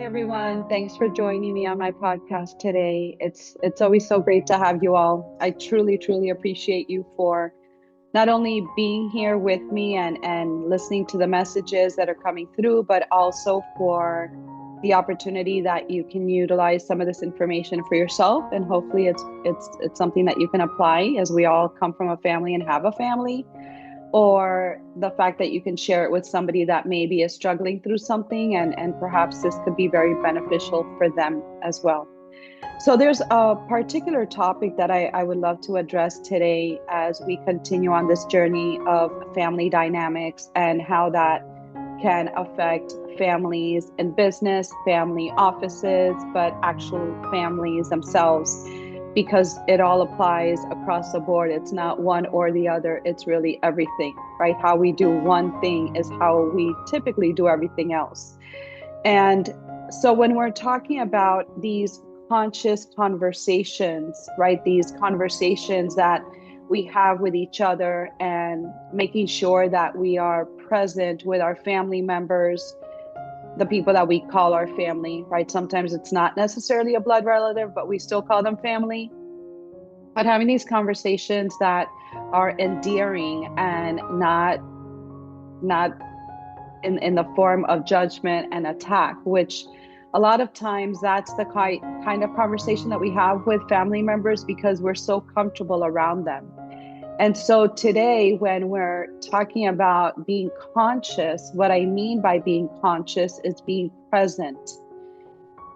everyone. Thanks for joining me on my podcast today. It's always so great to have you all. I truly appreciate you for not only being here with me and listening to the messages that are coming through, but also for the opportunity that you can utilize some of this information for yourself, and hopefully it's something that you can apply, as we all come from a family and have a family, or the fact that you can share it with somebody that maybe is struggling through something, and perhaps this could be very beneficial for them as well. So there's a particular topic that I would love to address today as we continue on this journey of family dynamics and how that can affect families in business, family offices, but actual families themselves, because it all applies across the board. It's not one or the other, it's really everything, right? How we do one thing is how we typically do everything else. And so when we're talking about these conscious conversations, right, these conversations that we have with each other, and making sure that we are present with our family members, the people that we call our family, right? Sometimes it's not necessarily a blood relative, but we still call them family. But having these conversations that are endearing and not in the form of judgment and attack, which a lot of times that's the kind of conversation that we have with family members because we're so comfortable around them. And so today, when we're talking about being conscious, what I mean by being conscious is being present.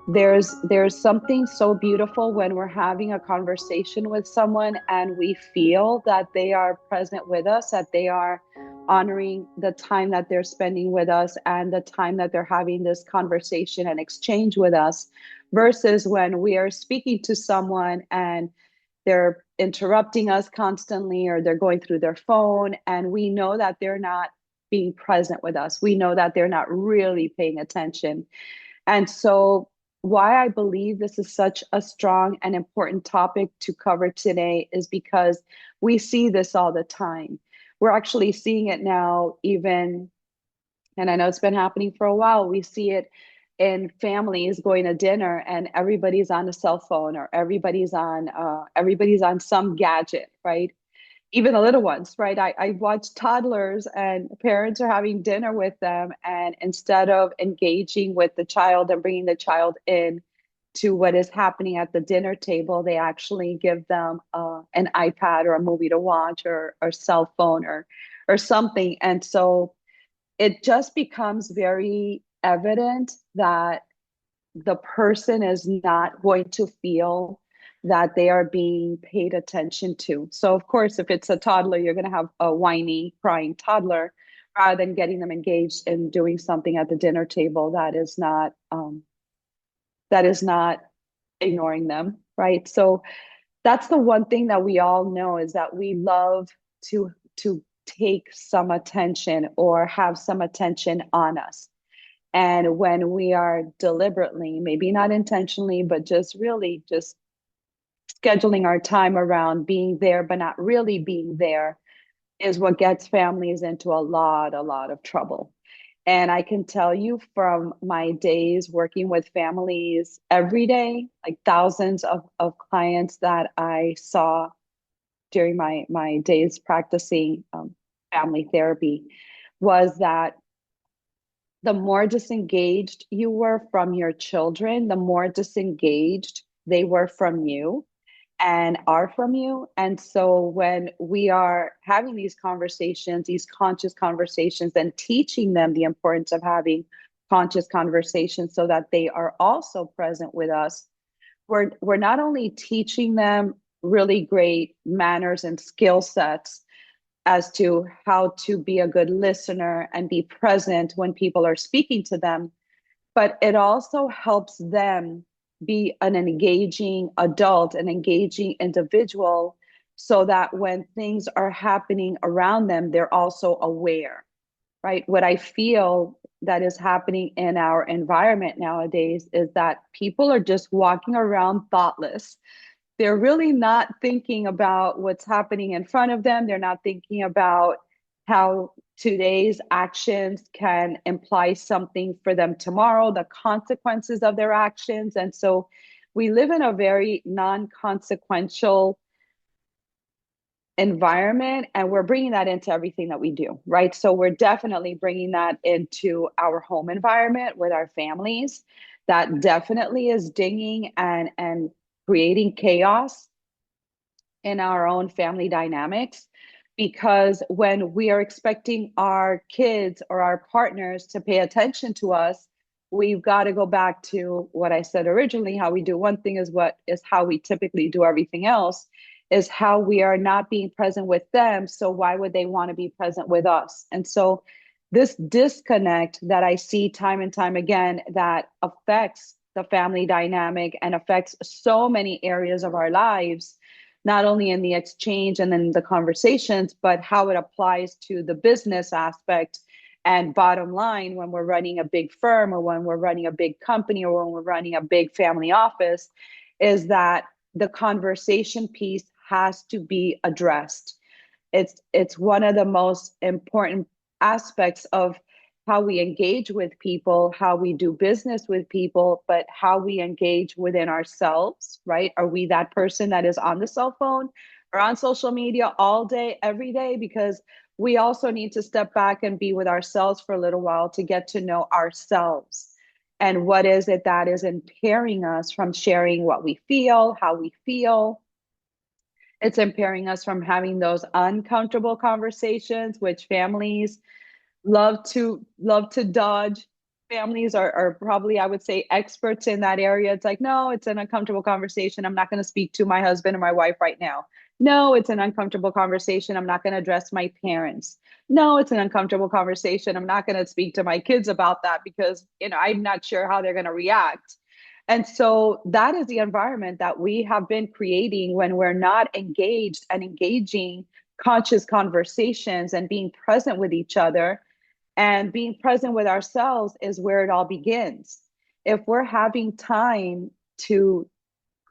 There's something so beautiful when we're having a conversation with someone and we feel that they are present with us, that they are honoring the time that they're spending with us and the time that they're having this conversation and exchange with us, versus when we are speaking to someone and they're interrupting us constantly, or they're going through their phone and we know that they're not being present with us. We know that they're not really paying attention. And so why I believe this is such a strong and important topic to cover today is because we see this all the time. We're actually seeing it now, even, and I know it's been happening for a while, we see it in families going to dinner and everybody's on a cell phone, or everybody's on some gadget, right? Even the little ones, right? I watch toddlers and parents are having dinner with them, and instead of engaging with the child and bringing the child in to what is happening at the dinner table, they actually give them an iPad or a movie to watch, or cell phone, or something. And so it just becomes very evident that the person is not going to feel that they are being paid attention to. So of course, if it's a toddler, you're going to have a whiny, crying toddler, rather than getting them engaged in doing something at the dinner table that is not ignoring them, right? So that's the one thing that we all know, is that we love to take some attention or have some attention on us. And when we are deliberately, maybe not intentionally, but just really just scheduling our time around being there, but not really being there, is what gets families into a lot of trouble. And I can tell you from my days working with families every day, like thousands of clients that I saw during my days practicing family therapy, was that the more disengaged you were from your children, the more disengaged they were from you and are from you. And so when we are having these conversations, these conscious conversations, and teaching them the importance of having conscious conversations so that they are also present with us, we're not only teaching them really great manners and skill sets as to how to be a good listener and be present when people are speaking to them, but it also helps them be an engaging adult, an engaging individual, so that when things are happening around them, they're also aware, right? What I feel that is happening in our environment nowadays is that people are just walking around thoughtless. They're really not thinking about what's happening in front of them. They're not thinking about how today's actions can imply something for them tomorrow, the consequences of their actions. And so we live in a very non-consequential environment, and we're bringing that into everything that we do, right? So we're definitely bringing that into our home environment with our families. That definitely is dinging and creating chaos in our own family dynamics, because when we are expecting our kids or our partners to pay attention to us, we've got to go back to what I said originally. How we do one thing is what is how we typically do everything else, is how we are not being present with them, so why would they want to be present with us? And so this disconnect that I see time and time again, that affects the family dynamic and affects so many areas of our lives, not only in the exchange and then the conversations, but how it applies to the business aspect. And bottom line, when we're running a big firm, or when we're running a big company, or when we're running a big family office, is that the conversation piece has to be addressed. It's one of the most important aspects of how we engage with people, how we do business with people, but how we engage within ourselves, right? Are we that person that is on the cell phone or on social media all day, every day? Because we also need to step back and be with ourselves for a little while to get to know ourselves. And what is it that is impairing us from sharing what we feel, how we feel? It's impairing us from having those uncomfortable conversations, which families love to dodge. Families are probably, I would say, experts in that area. It's like, no, it's an uncomfortable conversation. I'm not going to speak to my husband or my wife right now. No, it's an uncomfortable conversation. I'm not going to address my parents. No, it's an uncomfortable conversation. I'm not going to speak to my kids about that because, I'm not sure how they're going to react. And so that is the environment that we have been creating when we're not engaged and engaging conscious conversations and being present with each other. And being present with ourselves is where it all begins. If we're having time to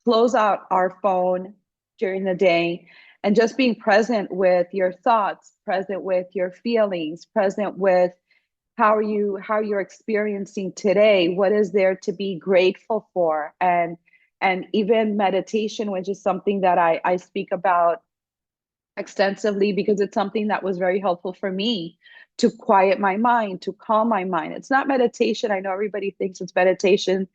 close out our phone during the day and just being present with your thoughts, present with your feelings, present with how you're experiencing today, what is there to be grateful for? And even meditation, which is something that I speak about extensively, because it's something that was very helpful for me to quiet my mind, to calm my mind. It's not meditation. I know everybody thinks it's meditation,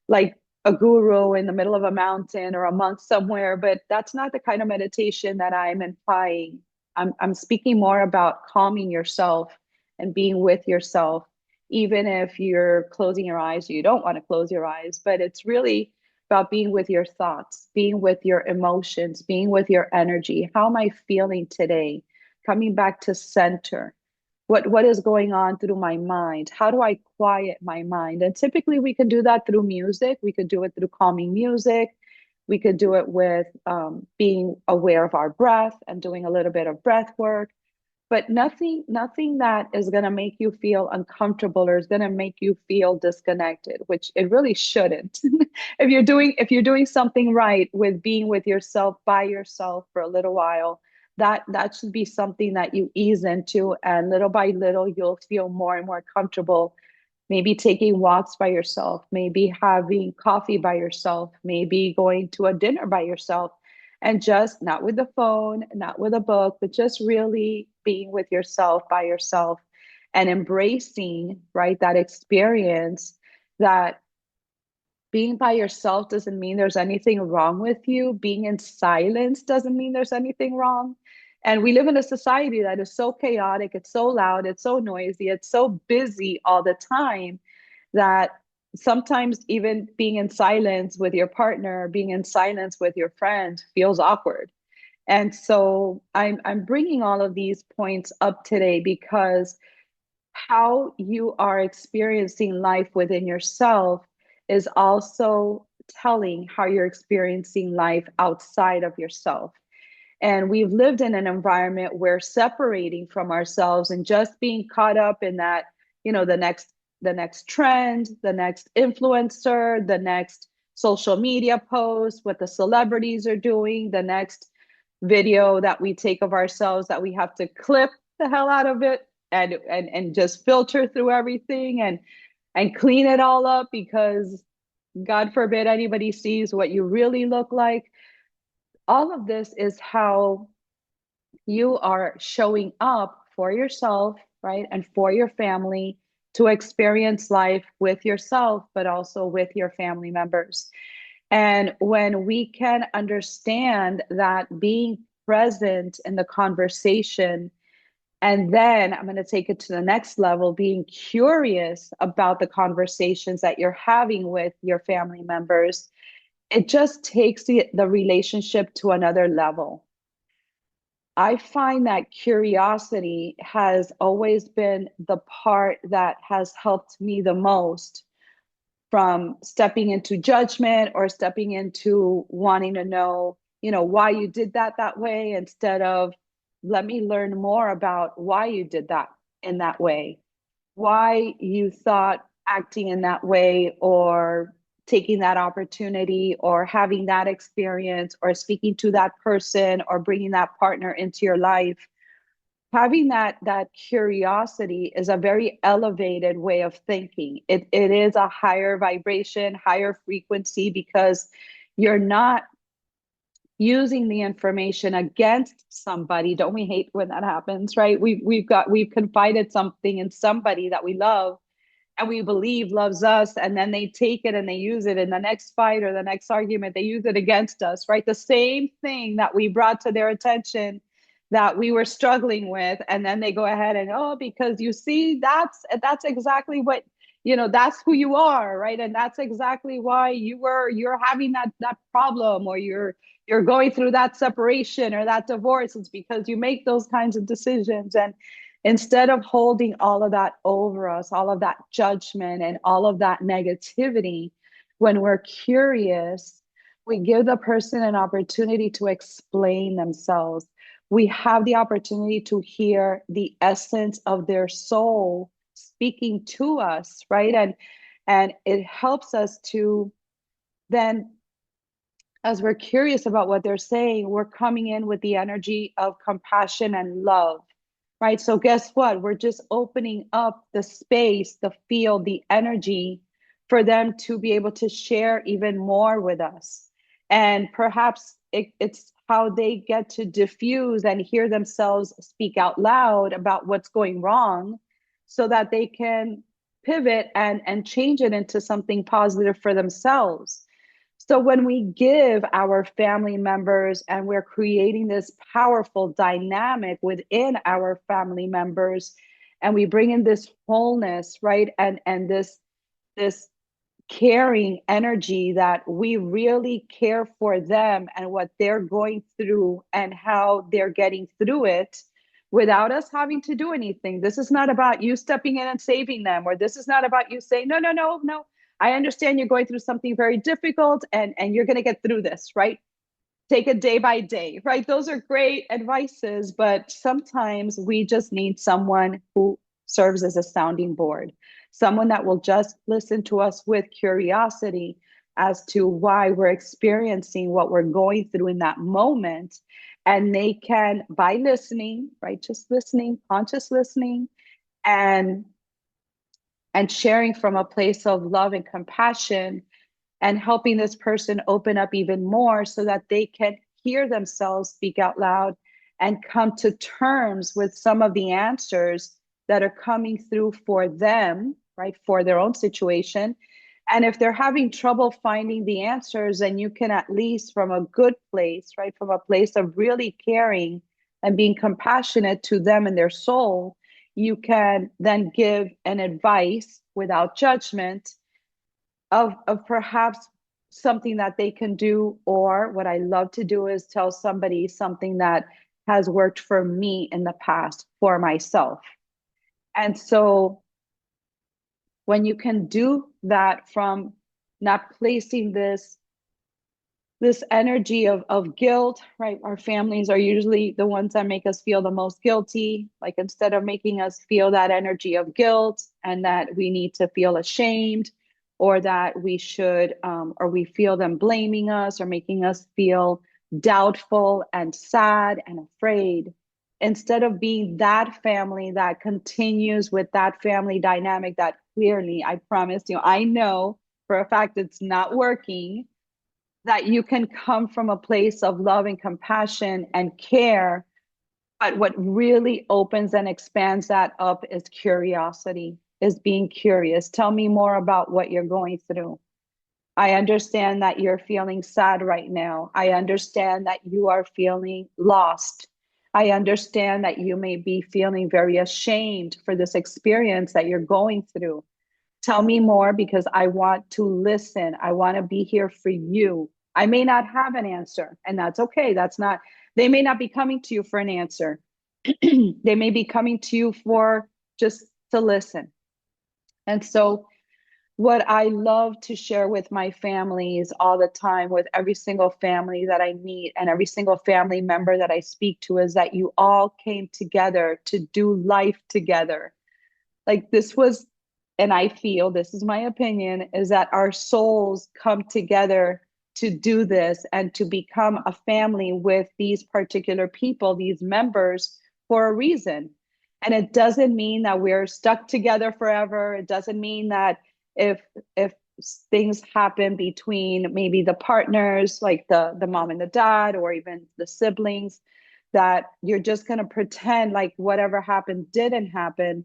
like a guru in the middle of a mountain or a monk somewhere, but that's not the kind of meditation that I'm implying. I'm speaking more about calming yourself and being with yourself, even if you're closing your eyes, you don't want to close your eyes, but it's really about being with your thoughts, being with your emotions, being with your energy. How am I feeling today? Coming back to center. What is going on through my mind? How do I quiet my mind? And typically we can do that through music. We could do it through calming music. We could do it with being aware of our breath and doing a little bit of breath work, but nothing that is going to make you feel uncomfortable or is going to make you feel disconnected, which it really shouldn't. If you're doing something right with being with yourself, by yourself for a little while, that should be something that you ease into, and little by little you'll feel more and more comfortable, maybe taking walks by yourself, maybe having coffee by yourself, maybe going to a dinner by yourself, and just not with the phone, not with a book, but just really being with yourself, by yourself, and embracing, right, that experience, that being by yourself doesn't mean there's anything wrong with you. Being in silence doesn't mean there's anything wrong. And we live in a society that is so chaotic, it's so loud, it's so noisy, it's so busy all the time, that sometimes even being in silence with your partner, being in silence with your friend feels awkward. And so I'm bringing all of these points up today because how you are experiencing life within yourself is also telling how you're experiencing life outside of yourself. And we've lived in an environment where separating from ourselves and just being caught up in that, the next trend, the next influencer, the next social media post, what the celebrities are doing, the next video that we take of ourselves that we have to clip the hell out of it and just filter through everything and clean it all up because God forbid anybody sees what you really look like. All of this is how you are showing up for yourself, right? And for your family to experience life with yourself, but also with your family members. And when we can understand that being present in the conversation, and then I'm going to take it to the next level, being curious about the conversations that you're having with your family members, it just takes the relationship to another level. I find that curiosity has always been the part that has helped me the most from stepping into judgment or stepping into wanting to know, why you did that way instead of let me learn more about why you did that in that way, why you thought acting in that way or taking that opportunity or having that experience or speaking to that person or bringing that partner into your life. Having that curiosity is a very elevated way of thinking. It is a higher vibration, higher frequency, because you're not using the information against somebody. Don't we hate when that happens, right? We've confided something in somebody that we love and we believe loves us, and then they take it and they use it in the next fight or the next argument, they use it against us, right? The same thing that we brought to their attention that we were struggling with, and then they go ahead and, oh, because you see, that's exactly what, that's who you are, right? And that's exactly why you're having that problem, or you're going through that separation or that divorce. It's because you make those kinds of decisions. And instead of holding all of that over us, all of that judgment and all of that negativity, when we're curious, we give the person an opportunity to explain themselves. We have the opportunity to hear the essence of their soul speaking to us, right? And it helps us to then, as we're curious about what they're saying, we're coming in with the energy of compassion and love, right? So guess what? We're just opening up the space, the field, the energy for them to be able to share even more with us. And perhaps it's how they get to diffuse and hear themselves speak out loud about what's going wrong so that they can pivot and change it into something positive for themselves. So when we give our family members and we're creating this powerful dynamic within our family members, and we bring in this wholeness, right? And this caring energy that we really care for them and what they're going through and how they're getting through it without us having to do anything. This is not about you stepping in and saving them, or this is not about you saying, no, no, no, no. I understand you're going through something very difficult and you're going to get through this, right? Take it day by day, right? Those are great advices, but sometimes we just need someone who serves as a sounding board, someone that will just listen to us with curiosity as to why we're experiencing what we're going through in that moment. And they can, by listening, right? Just listening, conscious listening, and and sharing from a place of love and compassion and helping this person open up even more so that they can hear themselves speak out loud and come to terms with some of the answers that are coming through for them, right, for their own situation. And if they're having trouble finding the answers, then you can, at least from a good place, right, from a place of really caring and being compassionate to them and their soul, you can then give an advice without judgment of perhaps something that they can do. Or what I love to do is tell somebody something that has worked for me in the past for myself. And so when you can do that from not placing this energy of guilt, right? Our families are usually the ones that make us feel the most guilty. Like, instead of making us feel that energy of guilt and that we need to feel ashamed, or that we should, or we feel them blaming us or making us feel doubtful and sad and afraid, instead of being that family that continues with that family dynamic that clearly, I promise you, I know for a fact it's not working, that you can come from a place of love and compassion and care. But what really opens and expands that up is curiosity, is being curious. Tell me more about what you're going through. I understand that you're feeling sad right now. I understand that you are feeling lost. I understand that you may be feeling very ashamed for this experience that you're going through. Tell me more because I want to listen. I want to be here for you. I may not have an answer, and that's okay. That's not, they may not be coming to you for an answer. They may be coming to you for just to listen. And so, what I love to share with my families all the time, with every single family that I meet and every single family member that I speak to, is that you all came together to do life together. Like this was, and I feel, this is my opinion, is that our souls come together to do this and to become a family with these particular people, these members, for a reason. And it doesn't mean that we're stuck together forever. It doesn't mean that if if things happen between maybe the partners, like the mom and the dad, or even the siblings, that you're just going to pretend like whatever happened didn't happen.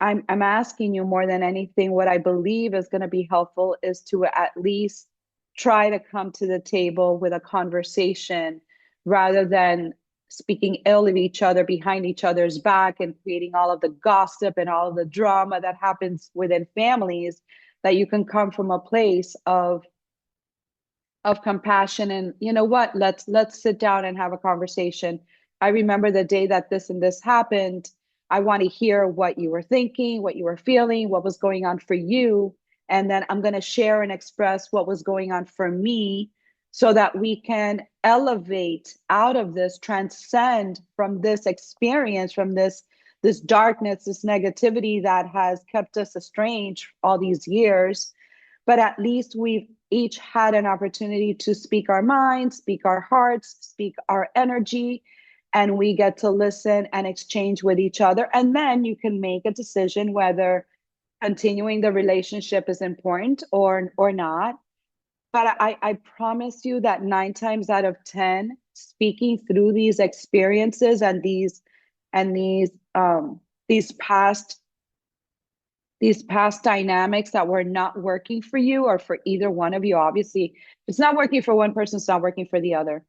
I'm asking you more than anything, what I believe is going to be helpful is to at least try to come to the table with a conversation rather than speaking ill of each other behind each other's back and creating all of the gossip and all of the drama that happens within families. That you can come from a place of compassion, and you know what, let's sit down and have a conversation. I remember the day that this and this happened. I want to hear what you were thinking, what you were feeling, what was going on for you, and then I'm going to share and express what was going on for me, so that we can elevate out of this, transcend from this experience, from this darkness, this negativity that has kept us estranged all these years. But at least we've each had an opportunity to speak our minds, speak our hearts, speak our energy, and we get to listen and exchange with each other. And then you can make a decision whether continuing the relationship is important or not. But I promise you that 9 times out of 10, speaking through these experiences and these past dynamics that were not working for you or for either one of you, obviously, if it's not working for one person, it's not working for the other,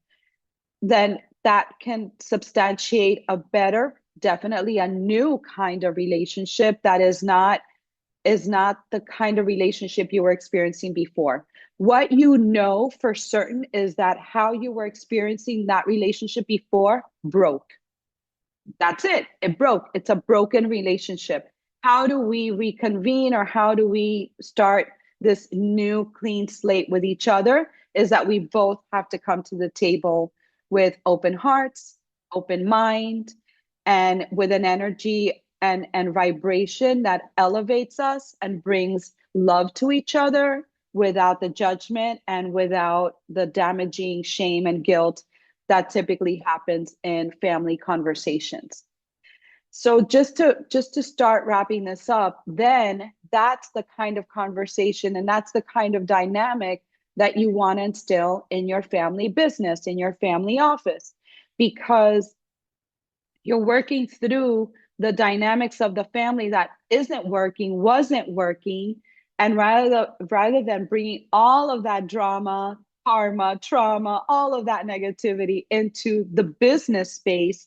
then that can substantiate a better, definitely a new kind of relationship that is not the kind of relationship you were experiencing before. What you know for certain is that how you were experiencing that relationship before broke. That's it. It broke. It's a broken relationship. How do we reconvene, or how do we start this new clean slate with each other? Is that we both have to come to the table with open hearts, open mind, and with an energy and vibration that elevates us and brings love to each other without the judgment and without the damaging shame and guilt that typically happens in family conversations. So just to start wrapping this up, then that's the kind of conversation and that's the kind of dynamic that you want to instill in your family business, in your family office, because you're working through the dynamics of the family that isn't working, wasn't working, and rather than bringing all of that drama, karma, trauma, all of that negativity into the business space,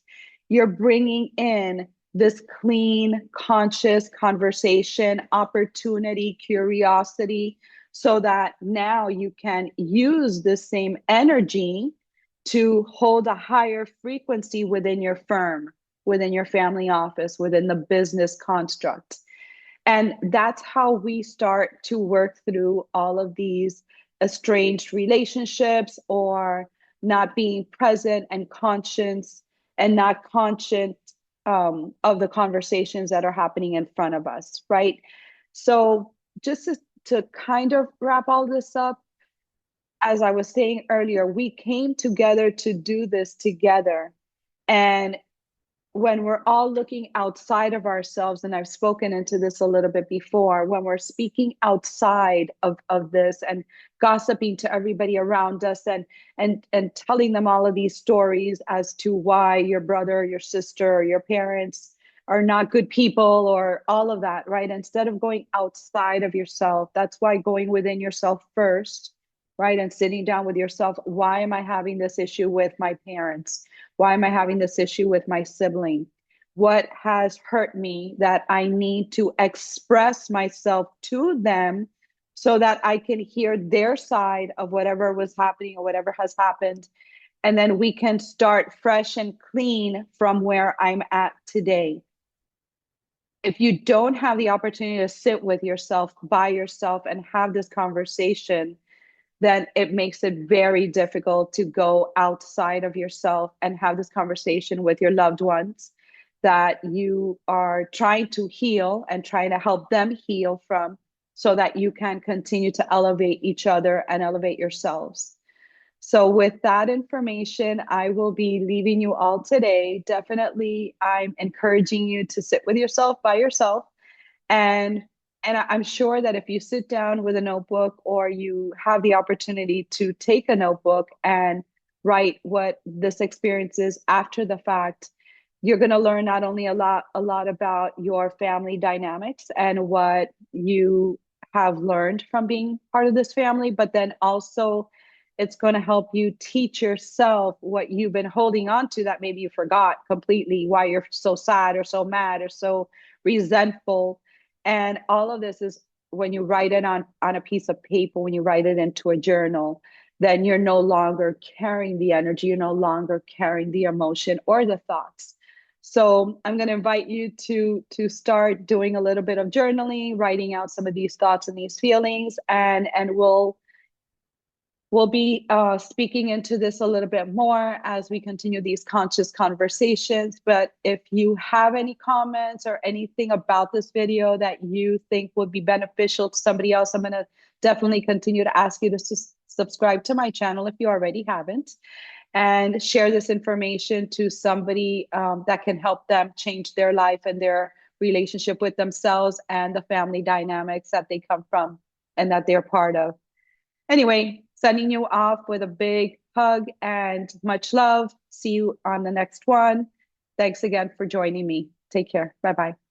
you're bringing in this clean, conscious conversation, opportunity, curiosity, so that now you can use the same energy to hold a higher frequency within your firm, within your family office, within the business construct. And that's how we start to work through all of these estranged relationships, or not being present and conscious and not conscious of the conversations that are happening in front of us, right? So just to kind of wrap all this up, as I was saying earlier, we came together to do this together. And when we're all looking outside of ourselves, and I've spoken into this a little bit before, when we're speaking outside of this and gossiping to everybody around us and telling them all of these stories as to why your brother, your sister, or your parents are not good people or all of that, right? Instead of going outside of yourself, that's why going within yourself first, right? And sitting down with yourself, why am I having this issue with my parents? Why am I having this issue with my sibling? What has hurt me that I need to express myself to them so that I can hear their side of whatever was happening or whatever has happened? And then we can start fresh and clean from where I'm at today. If you don't have the opportunity to sit with yourself, by yourself, and have this conversation, then it makes it very difficult to go outside of yourself and have this conversation with your loved ones that you are trying to heal and trying to help them heal from, so that you can continue to elevate each other and elevate yourselves. So, with that information, I will be leaving you all today. Definitely, I'm encouraging you to sit with yourself by yourself, and I'm sure that if you sit down with a notebook or you have the opportunity to take a notebook and write what this experience is after the fact, you're going to learn not only a lot about your family dynamics and what you have learned from being part of this family, but then also it's going to help you teach yourself what you've been holding on to that maybe you forgot completely, why you're so sad or so mad or so resentful. And all of this is when you write it on a piece of paper, when you write it into a journal, then you're no longer carrying the energy, you're no longer carrying the emotion or the thoughts. So I'm going to invite you to start doing a little bit of journaling, writing out some of these thoughts and these feelings, and we'll be speaking into this a little bit more as we continue these conscious conversations. But if you have any comments or anything about this video that you think would be beneficial to somebody else, I'm going to definitely continue to ask you to subscribe to my channel if you already haven't, and share this information to somebody that can help them change their life and their relationship with themselves and the family dynamics that they come from and that they're part of. Anyway, sending you off with a big hug and much love. See you on the next one. Thanks again for joining me. Take care. Bye bye.